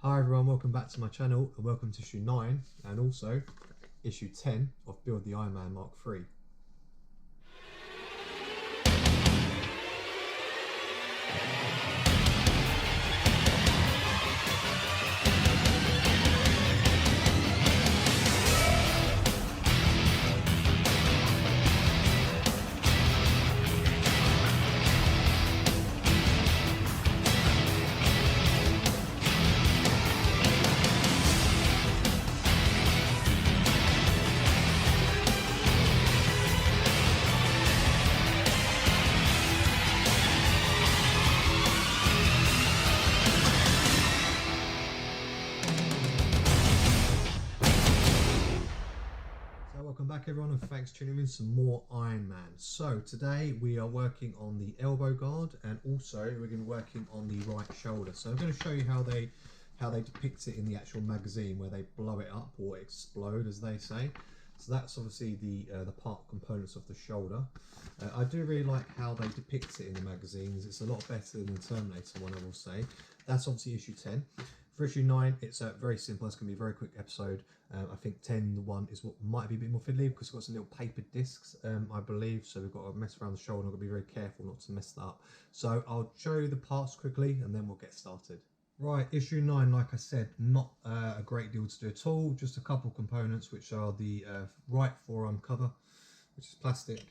Hi everyone, welcome back to my channel and welcome to issue 9 and also issue 10 of Build the Ironman Mark III. Welcome back everyone and thanks for tuning in some more Ironman. So today we are working on the elbow guard and also we're going to be working on the right shoulder. So I'm going to show you how they depict it in the actual magazine where they blow it up or explode as they say. So that's obviously the part components of the shoulder. I do really like how they depict it in the magazines. It's a lot better than the Terminator one, I will say. That's obviously issue 10. For issue 9, it's very simple. It's going to be a very quick episode. I think 10, the one is what might be a bit more fiddly because it's got some little paper discs, I believe. So we've got to mess around the shoulder. I've got to be very careful not to mess that up. So I'll show you the parts quickly and then we'll get started. Right, issue 9, like I said, not a great deal to do at all. Just a couple components, which are the right forearm cover, which is plastic,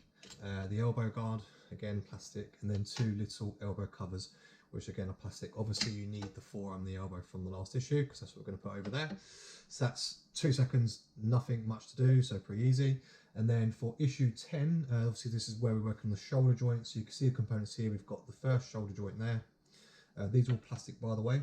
the elbow guard, again plastic, and then two little elbow covers, which again are plastic. Obviously you need the forearm, the elbow from the last issue, because that's what we're going to put over there. So that's 2 seconds, nothing much to do, so pretty easy. And then for issue 10, obviously this is where we work on the shoulder joint. So you can see the components here. We've got the first shoulder joint there. These are all plastic, by the way.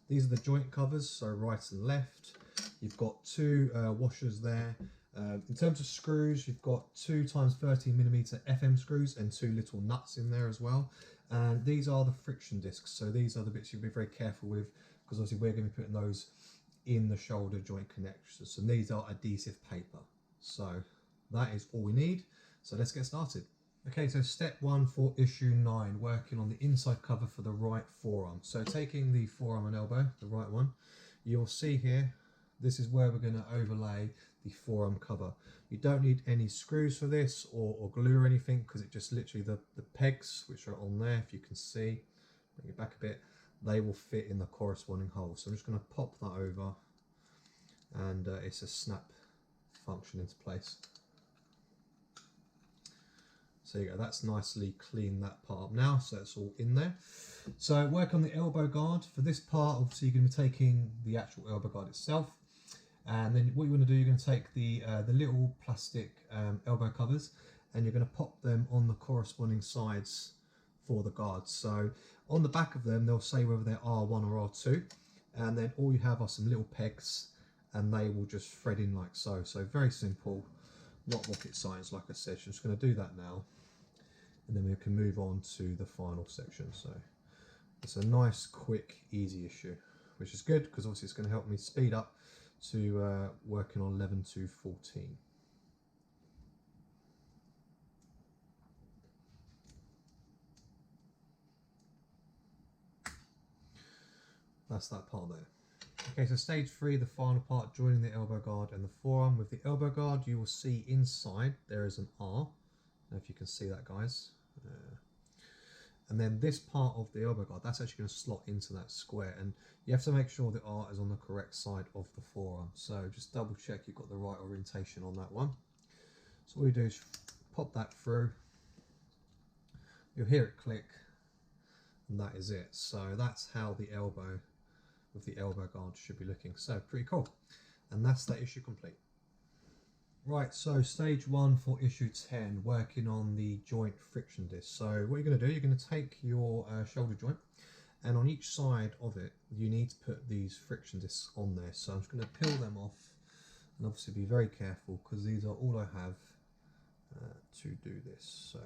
These are the joint covers, so right and left. You've got two washers there. In terms of screws, you've got 2 times 13mm FM screws and 2 little nuts in there as well. And these are the friction discs. So these are the bits you'll be very careful with because obviously we're going to be putting those in the shoulder joint connections. So these are adhesive paper. So that is all we need. So let's get started. Okay, so step 1 for issue 9, working on the inside cover for the right forearm. So taking the forearm and elbow, the right one, you'll see here, this is where we're going to overlay the forearm cover. You don't need any screws for this or glue or anything because it just literally, the pegs which are on there, if you can see, bring it back a bit, they will fit in the corresponding hole. So I'm just going to pop that over and it's a snap function into place. So you go, that's nicely cleaned that part up now, so it's all in there. So work on the elbow guard. For this part, obviously you're going to be taking the actual elbow guard itself. And then what you want to do, you're going to take the little plastic elbow covers and you're going to pop them on the corresponding sides for the guards. So on the back of them, they'll say whether they're R1 or R2. And then all you have are some little pegs and they will just thread in like so. So very simple, not rocket science, like I said. So I'm just going to do that now. And then we can move on to the final section. So it's a nice, quick, easy issue, which is good because obviously it's going to help me speed up to working on 11 to 14. That's that part there. Okay, so stage 3, the final part, joining the elbow guard and the forearm. With the elbow guard, you will see inside there is an R. I don't know if you can see that, guys. And then this part of the elbow guard, that's actually going to slot into that square, and you have to make sure the R is on the correct side of the forearm. So just double check you've got the right orientation on that one. So all you do is pop that through, you'll hear it click, and that is it. So that's how the elbow with the elbow guard should be looking. So pretty cool. And that's that issue complete. Right, so stage 1 for issue 10, working on the joint friction disc. So what you're going to do, you're going to take your shoulder joint, and on each side of it, you need to put these friction discs on there. So I'm just going to peel them off, and obviously be very careful because these are all I have to do this. So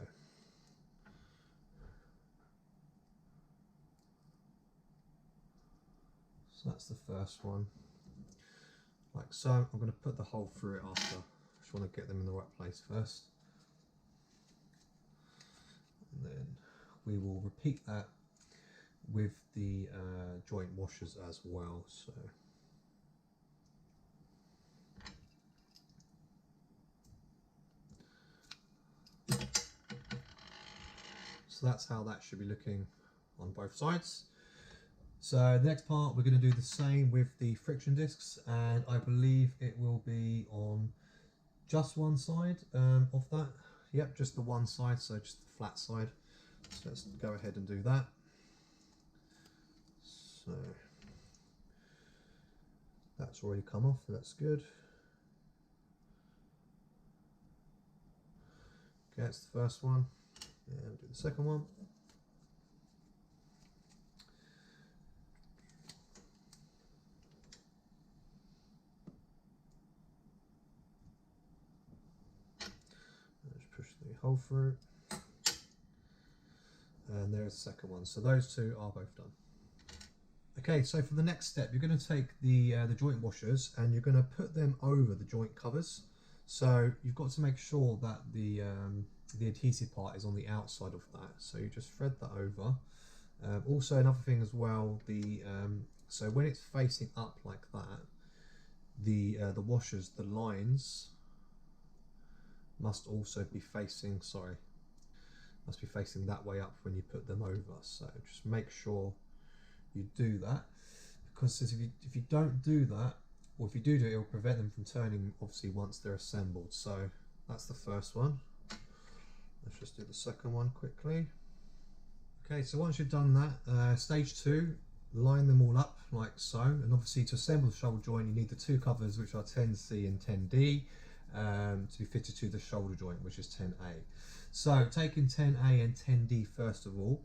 that's the first one, like so. I'm going to put the hole through it after. Want to get them in the right place first, and then we will repeat that with the joint washers as well. So that's how that should be looking on both sides. So the next part, we're going to do the same with the friction discs, and I believe it will be on just one side of that. Yep, just the one side, so just the flat side. So let's go ahead and do that. So that's already come off, so that's good. Okay, that's the first one. And we'll do the second one. Just push the hole through. And there's the second one. So those two are both done. Okay, so for the next step, you're going to take the joint washers and you're going to put them over the joint covers. So you've got to make sure that the adhesive part is on the outside of that. So you just thread that over. Also, another thing as well, so when it's facing up like that, the washers, the lines must also be facing, must be facing that way up when you put them over. So just make sure you do that, because if you don't do that, or if you do it, it will prevent them from turning, obviously, once they're assembled. So that's the first one. Let's just do the second one quickly. Okay, so once you've done that, stage 2, line them all up like so, and obviously to assemble the shoulder joint you need the two covers, which are 10C and 10D, to be fitted to the shoulder joint, which is 10A. So taking 10A and 10D first of all,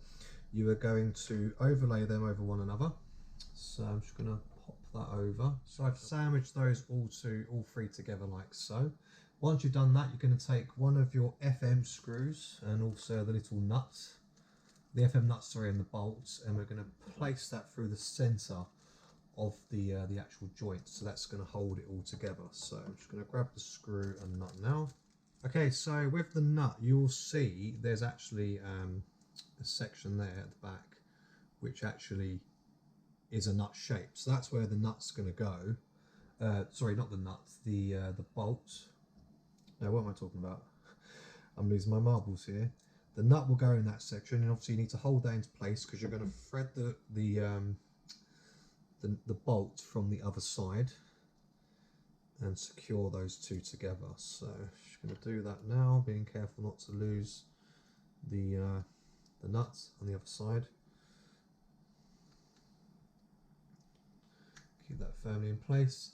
you are going to overlay them over one another. So I'm just going to pop that over. So I've sandwiched those all three together like so. Once you've done that, you're going to take one of your FM screws and also the little nuts, the FM nuts, and the bolts, and we're going to place that through the centre of the actual joint. So that's going to hold it all together. So I'm just going to grab the screw and nut now. Okay, so with the nut, you'll see there's actually a section there at the back which actually is a nut shape. So that's where the nut's going to go. Sorry, not the nut, the bolt. Now, what am I talking about? I'm losing my marbles here. The nut will go in that section, and obviously you need to hold that into place because you're going to thread the bolt from the other side and secure those two together. So just going to do that now, being careful not to lose the nuts on the other side. Keep that firmly in place.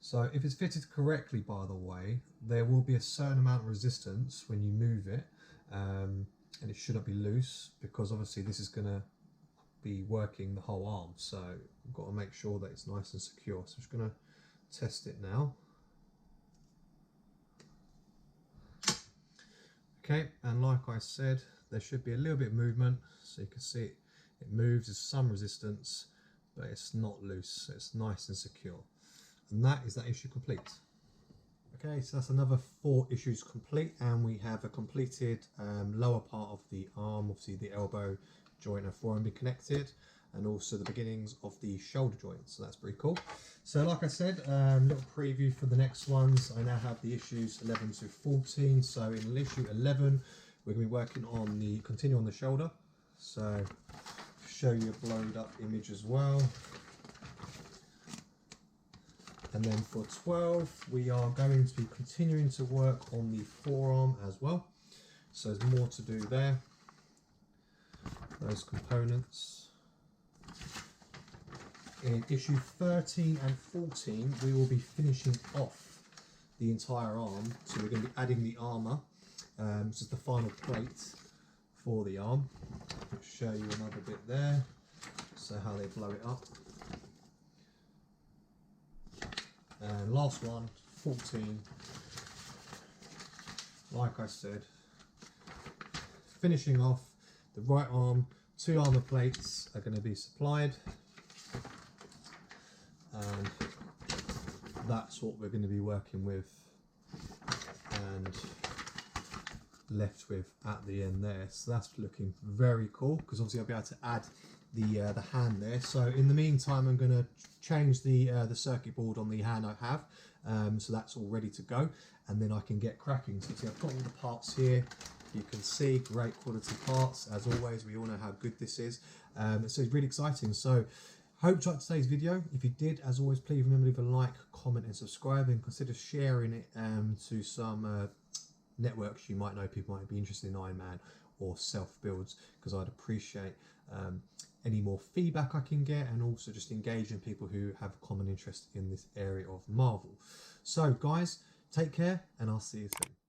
So if it's fitted correctly, by the way, there will be a certain amount of resistance when you move it, and it shouldn't be loose, because obviously this is going to be working the whole arm, so we've got to make sure that it's nice and secure. So I'm just going to test it now. Okay, and like I said, there should be a little bit of movement, so you can see it moves, there's some resistance, but it's not loose, so it's nice and secure. And that is that issue complete. Okay, so that's another 4 issues complete, and we have a completed lower part of the arm, obviously the elbow joint and forearm be connected, and also the beginnings of the shoulder joint. So that's pretty cool. So like I said, little preview for the next ones. I now have the issues 11 to 14. So in issue 11, we're going to be working on continue on the shoulder. So show you a blowed up image as well. And then for 12, we are going to be continuing to work on the forearm as well. So there's more to do there. Those components. In issue 13 and 14, we will be finishing off the entire arm. So we're going to be adding the armour. This is the final plate for the arm. I'll show you another bit there. So how they blow it up. And last one, 14, like I said, finishing off the right arm. 2 armour plates are going to be supplied, and that's what we're going to be working with. And left with at the end there. So that's looking very cool, because obviously I'll be able to add the hand there. So in the meantime, I'm going to change the circuit board on the hand I have, so that's all ready to go, and then I can get cracking. So see, I've got all the parts here. You can see great quality parts as always. We all know how good this is, so it's really exciting. So hope you liked today's video. If you did, as always, please remember to leave a like, comment and subscribe, and consider sharing it to some networks you might know, people might be interested in Ironman or self builds, because I'd appreciate any more feedback I can get, and also just engaging people who have a common interest in this area of Marvel. So guys, take care, and I'll see you soon.